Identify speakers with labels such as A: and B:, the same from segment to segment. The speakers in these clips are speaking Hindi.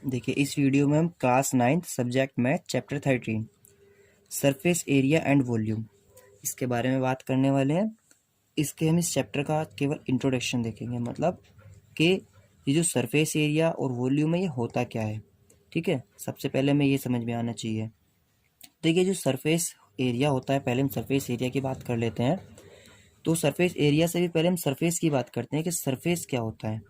A: देखिए इस वीडियो में हम class 9 subject math chapter 13 surface area and volume इसके बारे में बात करने वाले हैं। इसके हम इस चैप्टर का केवल इंट्रोडक्शन देखेंगे, मतलब कि ये जो सरफेस एरिया और वॉल्यूम है ये होता क्या है। ठीक है, सबसे पहले हमें ये समझ में आना चाहिए। देखिए जो सरफेस एरिया होता है, पहले हम सरफेस एरिया की बात कर लेते हैं। तो सरफेस एरिया से भी पहले हम सरफेस की बात करते हैं कि सरफेस क्या होता है।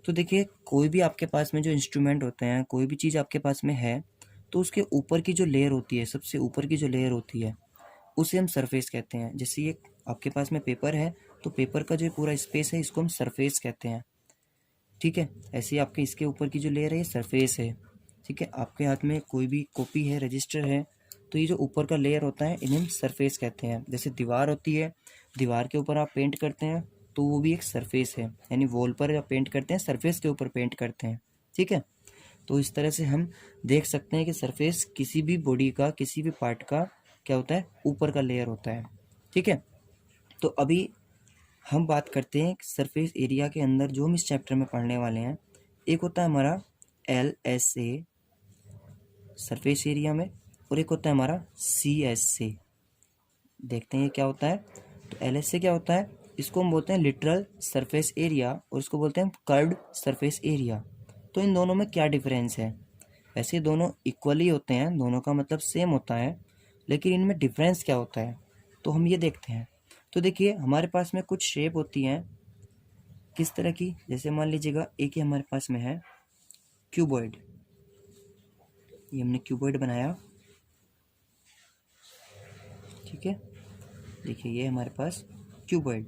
A: तो देखिए कोई भी आपके पास में जो इंस्ट्रूमेंट होते हैं, कोई भी चीज़ आपके पास में है, तो उसके ऊपर की जो लेयर होती है, सबसे ऊपर की जो लेयर होती है, उसे हम सरफेस कहते हैं। जैसे ये आपके पास में पेपर है, तो पेपर का जो पूरा स्पेस है इसको हम सरफेस कहते हैं। ठीक है, ऐसे ही आपके इसके ऊपर की जो लेयर है ये सरफेस है। ठीक है, आपके हाथ में कोई भी कॉपी है, रजिस्टर है, तो ये जो ऊपर का लेयर होता है इन्हें हम सरफेस कहते हैं। जैसे दीवार होती है, दीवार के ऊपर आप पेंट करते हैं तो वो भी एक सरफेस है, यानी वॉल पर आप पेंट करते हैं, सरफेस के ऊपर पेंट करते हैं। ठीक है, तो इस तरह से हम देख सकते हैं कि सरफेस किसी भी बॉडी का, किसी भी पार्ट का क्या होता है, ऊपर का लेयर होता है। ठीक है, तो अभी हम बात करते हैं सरफेस एरिया के अंदर जो हम इस चैप्टर में पढ़ने वाले हैं। एक होता है हमारा LSA सरफेस एरिया में, और एक होता है हमारा CSA। देखते हैं ये क्या होता है। तो LSA क्या होता है, इसको हम बोलते हैं लिटरल सरफेस एरिया, और इसको बोलते हैं कर्व्ड सरफेस एरिया। तो इन दोनों में क्या डिफरेंस है? वैसे दोनों इक्वली होते हैं, दोनों का मतलब सेम होता है, लेकिन इनमें डिफरेंस क्या होता है तो हम ये देखते हैं। तो देखिए हमारे पास में कुछ शेप होती हैं किस तरह की, जैसे मान लीजिएगा एक ही हमारे पास में है क्यूबॉइड। ये हमने क्यूबॉइड बनाया। ठीक है, देखिए ये हमारे पास क्यूबॉइड।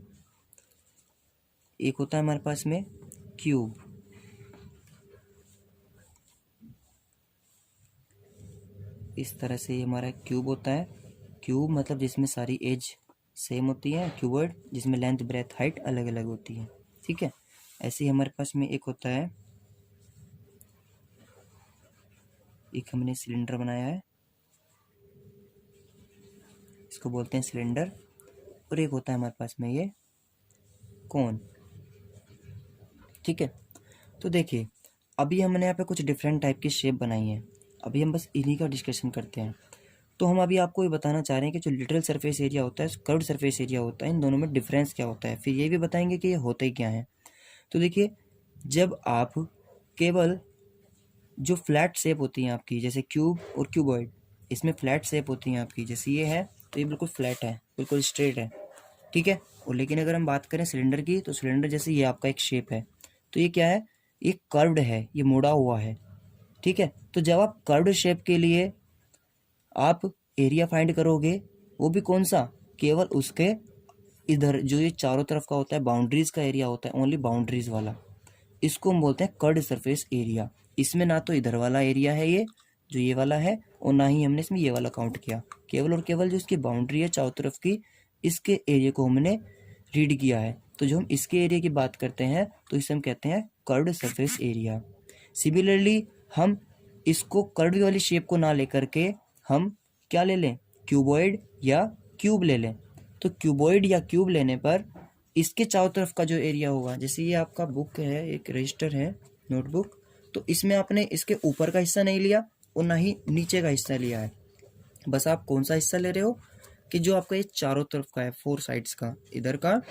A: एक होता है हमारे पास में क्यूब। इस तरह से ये हमारा क्यूब होता है। क्यूब मतलब जिसमें सारी एज सेम होती है, क्यूबॉइड जिसमें लेंथ ब्रेथ हाइट अलग अलग होती है। ठीक है, ऐसे ही हमारे पास में एक होता है, एक हमने सिलेंडर बनाया है, इसको बोलते हैं सिलेंडर। और एक होता है हमारे पास में ये कोन। ठीक है, तो देखिए अभी हमने यहाँ पे कुछ डिफरेंट टाइप की शेप बनाई है, अभी हम बस इन्हीं का डिस्कशन करते हैं। तो हम अभी आपको ये बताना चाह रहे हैं कि जो लिटरल सरफेस एरिया होता है, कर्व्ड सरफेस एरिया होता है, इन दोनों में डिफरेंस क्या होता है, फिर ये भी बताएंगे कि ये होते ही क्या है। तो देखिए जब आप केवल जो फ्लैट शेप होती हैं आपकी, जैसे क्यूब और क्यूबॉइड, इसमें फ्लैट शेप होती हैं आपकी, जैसे ये है तो ये बिल्कुल फ्लैट है, बिल्कुल स्ट्रेट है। ठीक है, और लेकिन अगर हम बात करें सिलेंडर की, तो सिलेंडर जैसे ये आपका एक शेप है, तो ये क्या है, ये कर्व्ड है, ये मुड़ा हुआ है। ठीक है, तो जब आप कर्व्ड शेप के लिए आप एरिया फाइंड करोगे, वो भी कौन सा, केवल उसके इधर जो ये चारों तरफ का होता है, बाउंड्रीज का एरिया होता है, ओनली बाउंड्रीज वाला, इसको हम बोलते हैं कर्व्ड सरफेस एरिया। इसमें ना तो इधर वाला एरिया है ये जो ये वाला है, और ना ही हमने इसमें ये वाला काउंट किया, केवल और केवल जो इसकी बाउंड्री है चारों तरफ की, इसके एरिया को हमने रीड किया है। तो जो हम इसके एरिया की बात करते हैं तो इसे हम कहते हैं कर्व्ड सरफेस एरिया। सिमिलरली हम इसको कर्व्ड वाली शेप को ना लेकर के हम क्या ले लें, क्यूबॉइड या क्यूब ले लें। तो क्यूबॉइड या क्यूब लेने पर इसके चारों तरफ का जो एरिया होगा, जैसे ये आपका बुक है, एक रजिस्टर है, नोटबुक, तो इसमें आपने इसके ऊपर का हिस्सा नहीं लिया और ना ही नीचे का हिस्सा लिया है। बस आप कौन सा हिस्सा ले रहे हो कि जो आपका ये चारों तरफ का है, 4 साइड्स का, इधर का,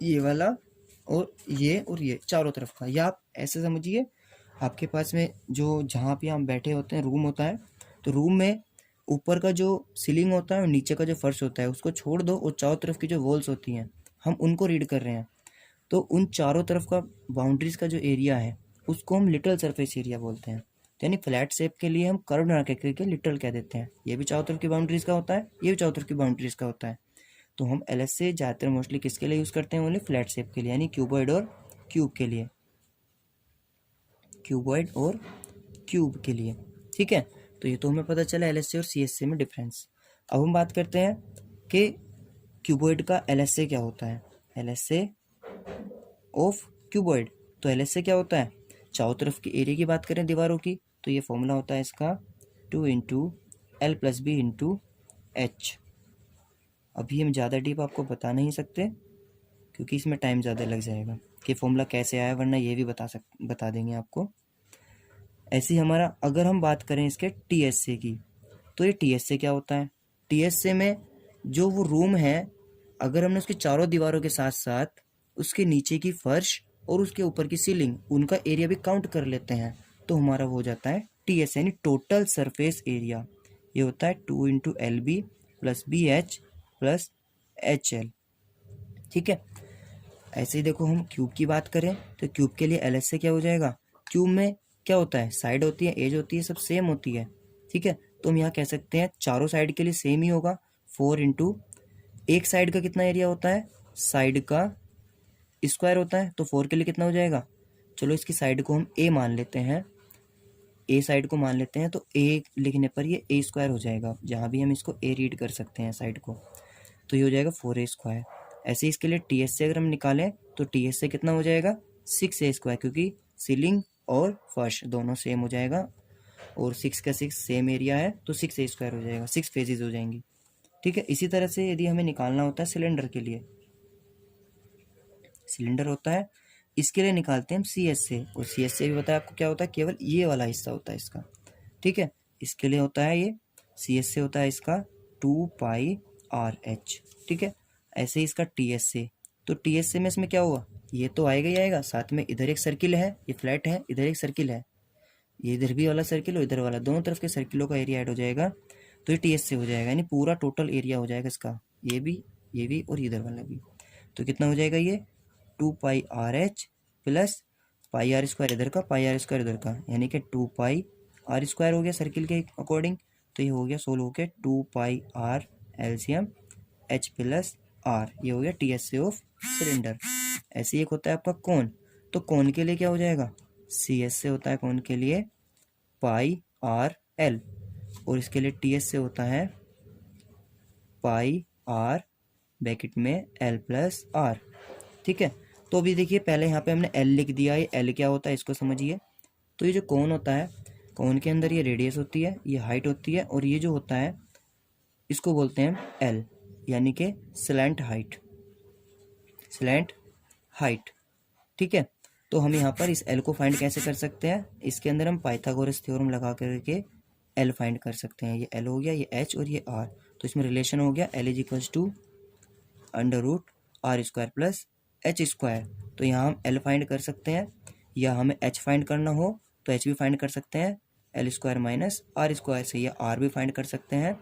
A: ये वाला, और ये चारों तरफ का। या आप ऐसे समझिए, आपके पास में जो जहाँ पे हम बैठे होते हैं रूम होता है, तो रूम में ऊपर का जो सीलिंग होता है और नीचे का जो फर्श होता है उसको छोड़ दो, और चारों तरफ की जो वॉल्स होती हैं हम उनको रीड कर रहे हैं। तो उन चारों तरफ का बाउंड्रीज का जो एरिया है उसको हम लिटल सरफेस एरिया बोलते हैं। यानी फ्लैट शेप के लिए हम कर्व बना के लिटल कह देते हैं। ये भी चारों तरफ की बाउंड्रीज का होता है, ये भी चारों तरफ की बाउंड्रीज का होता है। तो हम LSA ज़्यादातर मोस्टली किसके लिए यूज़ करते हैं, ओनली फ्लैट शेप के लिए, यानी क्यूबॉइड और क्यूब के लिए, क्यूबॉइड और क्यूब के लिए। ठीक है, तो ये तो हमें पता चला LSA और CSA में डिफरेंस। अब हम बात करते हैं कि क्यूबॉइड का LSA क्या होता है। LSA ऑफ क्यूबॉइड, तो LSA क्या होता है, चारों तरफ की एरिया की बात करें दीवारों की, तो ये फॉर्मूला होता है इसका 2 into L plus B into H। अभी हम ज़्यादा डीप आपको बता नहीं सकते क्योंकि इसमें टाइम ज़्यादा लग जाएगा कि फॉर्मूला कैसे आया, वरना ये भी बता देंगे आपको। ऐसे ही हमारा अगर हम बात करें इसके टीएसए की, तो ये टीएसए क्या होता है? टीएसए में जो वो रूम है, अगर हमने उसके चारों दीवारों के साथ साथ उसके नीचे की फर्श और उसके ऊपर की सीलिंग, उनका एरिया भी काउंट कर लेते हैं, तो हमारा वो हो जाता है टीएस यानी टोटल सरफेस एरिया। ये होता है 2 × LB + BH + HL। ठीक है। ऐसे ही देखो, हम क्यूब की बात करें तो क्यूब के लिए LS से क्या हो जाएगा? क्यूब में क्या होता है? साइड होती है, एज होती है, सब सेम होती है। ठीक है, तो हम यहाँ कह सकते हैं चारों साइड के लिए सेम ही होगा। 4 × एक साइड का कितना एरिया होता है? साइड का स्क्वायर होता है, तो 4 के लिए कितना हो जाएगा? चलो इसकी साइड को हम A मान लेते हैं, A साइड को मान लेते हैं, तो A लिखने पर ये A² हो जाएगा। जहाँ भी हम इसको A रीड कर सकते हैं साइड को, तो ये हो जाएगा 4A²। ऐसे इसके लिए TS से अगर हम निकालें तो TS से कितना हो जाएगा? 6A², क्योंकि सीलिंग और फर्श दोनों सेम हो जाएगा, और 6 का 6 सेम एरिया है, तो 6A² हो जाएगा, 6 फेजेस हो जाएंगी। ठीक है। इसी तरह से यदि हमें निकालना होता है सिलेंडर के लिए, सिलेंडर होता है, इसके लिए निकालते हैं हम CS से, और CS से भी बताया आपको क्या होता है? केवल ये वाला हिस्सा होता है इसका। ठीक है, इसके लिए होता है ये CS से होता है इसका 2πRH। ठीक है। ऐसे ही इसका TS से, तो TS से में इसमें क्या हुआ? ये तो आएगा ही आएगा, साथ में इधर एक सर्किल है, ये फ्लैट है, इधर एक सर्किल है, ये इधर भी वाला सर्किल और इधर वाला, दोनों तरफ के सर्किलों का एरिया ऐड हो जाएगा, तो ये TS से हो जाएगा, यानी पूरा टोटल एरिया हो जाएगा इसका, ये भी और इधर वाला भी। तो कितना हो जाएगा ये? 2πRH + πr² इधर का, πr² इधर का, यानी कि 2πr² हो गया सर्किल के अकॉर्डिंग। तो ये हो गया सोल्व होके 2πr LCM H + R, ये हो गया TSA ऑफ सिलेंडर। ऐसे एक होता है आपका कोन, तो कोन के लिए क्या हो जाएगा? CS से होता है कोन के लिए πRL, और इसके लिए TS से होता है πR ब्रैकेट में L + R। ठीक है। तो अभी देखिए, पहले यहाँ पे हमने L लिख दिया, ये L क्या होता है इसको समझिए। तो ये जो कोन होता है, कोन के अंदर ये रेडियस होती है, ये हाइट होती है, और ये जो होता है इसको बोलते हैं L, यानी कि स्लैंट हाइट, स्लैंट हाइट। ठीक है। तो हम यहाँ पर इस L को फाइंड कैसे कर सकते हैं? इसके अंदर हम पाइथागोरस थ्योरम लगा करके L फाइंड कर सकते हैं। ये L हो गया, ये H और ये R, तो इसमें रिलेशन हो गया L = √R² + H²। तो यहाँ हम L फाइंड कर सकते हैं, या हमें H फाइंड करना हो तो H भी फाइंड कर सकते हैं L² - R² से, या R भी फाइंड कर सकते हैं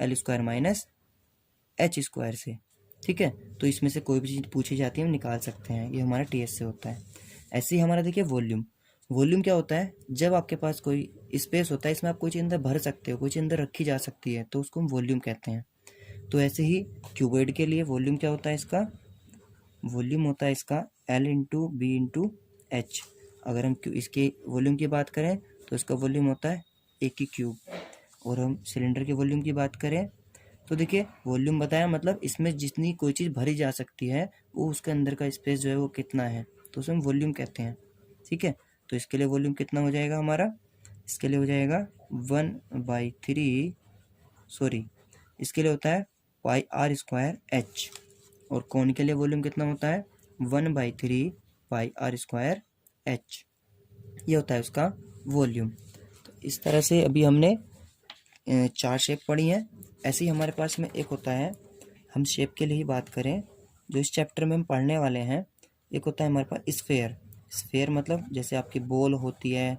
A: L² - H² से। ठीक है। तो इसमें से कोई भी चीज़ पूछी जाती है हम निकाल सकते हैं, ये हमारा TS से होता है। ऐसे ही हमारा देखिए वॉल्यूम, वॉल्यूम क्या होता है? जब आपके पास कोई स्पेस होता है, इसमें आप कोई चीज़ अंदर भर सकते हो, कोई चीज़ अंदर रखी जा सकती है, तो उसको हम वॉल्यूम कहते हैं। तो ऐसे ही क्यूबॉइड के लिए वॉल्यूम क्या होता है इसका? वॉल्यूम होता है इसका L × B × H। अगर हम इसके वॉल्यूम की बात करें तो इसका वॉल्यूम होता है A की क्यूब, और हम सिलेंडर के वॉल्यूम की बात करें तो देखिए, वॉल्यूम बताया मतलब इसमें जितनी कोई चीज़ भरी जा सकती है, वो उसके अंदर का स्पेस जो है वो कितना है, तो उसे हम वॉल्यूम कहते हैं। ठीक है। तो इसके लिए वॉल्यूम कितना हो जाएगा हमारा? इसके लिए हो जाएगा 1/3, सॉरी, इसके लिए होता है πr²H, और कोन के लिए वॉल्यूम कितना होता है? 1/3 πr²H, ये होता है उसका वॉल्यूम। तो इस तरह से अभी हमने 4 शेप पढ़ी हैं। ऐसे ही हमारे पास में एक होता है, हम शेप के लिए ही बात करें जो इस चैप्टर में हम पढ़ने वाले हैं, एक होता है हमारे पास स्फेयर। स्फेयर मतलब जैसे आपकी बॉल होती है,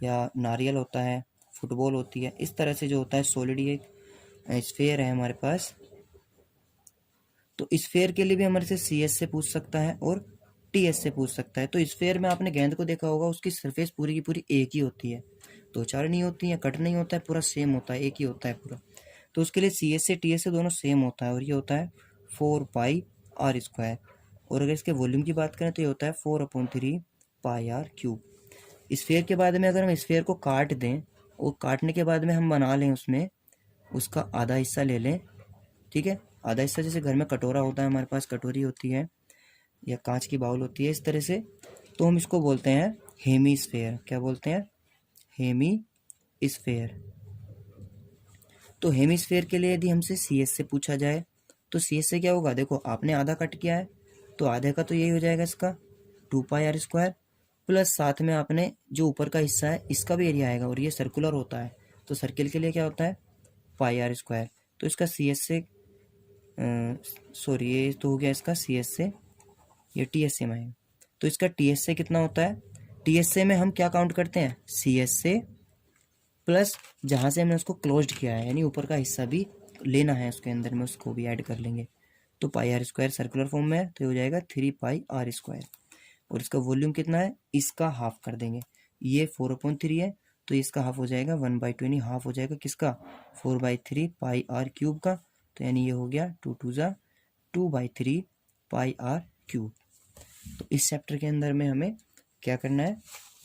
A: या नारियल होता है, फुटबॉल होती है, इस तरह से जो होता है सॉलिड, ये स्फेयर है हमारे पास। तो स्फेयर के लिए भी हमारे से CS से पूछ सकता है और TS से पूछ सकता है। तो स्फेयर में आपने गेंद को देखा होगा, उसकी सरफेस पूरी की पूरी एक ही होती है, 2-4 नहीं होती है, कट नहीं होता है, पूरा सेम होता है, एक ही होता है पूरा। तो उसके लिए CS से TS से दोनों सेम होता है, और ये होता है 4πr²। और अगर इसके वॉल्यूम की बात करें तो ये होता है 4/3 πr³। स्फेयर के बाद में अगर हम स्फेयर को काट दें, और काटने के बाद में हम बना लें उसमें उसका आधा हिस्सा ले लें। ठीक है। आधा हिस्सा जैसे घर में कटोरा होता है, हमारे पास कटोरी होती है या कांच की बाउल होती है, इस तरह से, तो हम इसको बोलते हैं हेमीस्फेयर। क्या बोलते हैं? हेमीस्फेयर। तो हेमीस्फेयर के लिए यदि हमसे CS से पूछा जाए तो CS से क्या होगा? देखो, आपने आधा कट किया है, तो आधे का तो यही हो जाएगा इसका 2πr², प्लस साथ में आपने जो ऊपर का हिस्सा है इसका भी एरिया आएगा, और ये सर्कुलर होता है तो सर्किल के लिए क्या होता है पाई आर स्क्वायर। तो इसका सी एस से सॉरी ये तो हो गया इसका सी एस से, ये टी एस से में है। तो इसका टी एस से कितना होता है, टी एस से में हम क्या काउंट करते हैं सी एस से प्लस जहाँ से हमने उसको क्लोज्ड किया है, यानी ऊपर का हिस्सा भी लेना है उसके अंदर में, उसको भी ऐड कर लेंगे। तो पाई आर स्क्वायर सर्कुलर फॉर्म में है तो ये हो जाएगा 3 पाई r स्क्वायर। और इसका वॉल्यूम कितना है, इसका हाफ कर देंगे, ये 4/3 है तो इसका हाफ हो जाएगा 1/2, यानी हाफ हो जाएगा किसका 4/3 पाई r क्यूब का। तो यानी ये हो गया 2×2 तो इस चैप्टर के अंदर में हमें क्या करना है,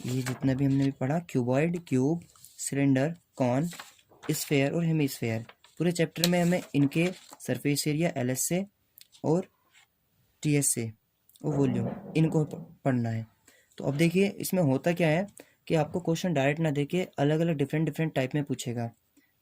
A: ये जितना भी हमने भी पढ़ा cuboid, cube, cylinder, cone, sphere और हेमिस्फेयर, पूरे चैप्टर में हमें इनके सरफेस एरिया एल एस से और टी एस से और वॉल्यूम इनको पढ़ना है। तो अब देखिए इसमें होता क्या है कि आपको क्वेश्चन डायरेक्ट ना देके अलग अलग डिफरेंट टाइप में पूछेगा।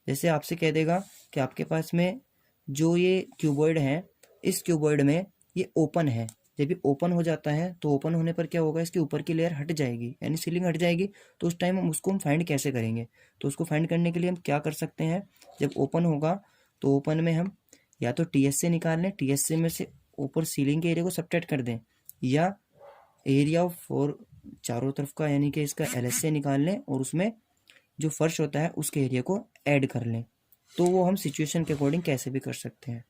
A: जैसे आपसे कह देगा कि आपके पास में जो ये क्यूबॉइड है, इस क्यूबॉइड में ये ओपन है, जब ये ओपन हो जाता है तो ओपन होने पर क्या होगा, इसके ऊपर की लेयर हट जाएगी यानी सीलिंग हट जाएगी। तो उस टाइम हम उसको फाइंड कैसे करेंगे, तो उसको फाइंड करने के लिए हम क्या कर सकते हैं, जब ओपन होगा तो ओपन में हम या तो टी एस से निकाल लें, टी एस से में से ऊपर सीलिंग के एरिया को सबट्रैक्ट कर दें, या एरिया ऑफ फोर चारों तरफ का यानी कि इसका एल एस से निकाल लें और उसमें जो फर्श होता है उसके एरिया को ऐड कर लें। तो वो हम सिचुएशन के अकॉर्डिंग कैसे भी कर सकते हैं।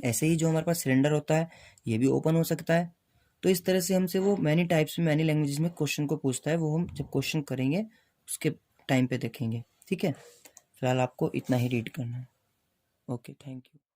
A: ऐसे ही जो हमारे पास सिलेंडर होता है ये भी ओपन हो सकता है। तो इस तरह से हमसे वो मैनी टाइप्स में मैनी लैंग्वेजेस में क्वेश्चन को पूछता है, वो हम जब क्वेश्चन करेंगे उसके टाइम पे देखेंगे। ठीक है, फिलहाल आपको इतना ही रीड करना है। Okay, thank you.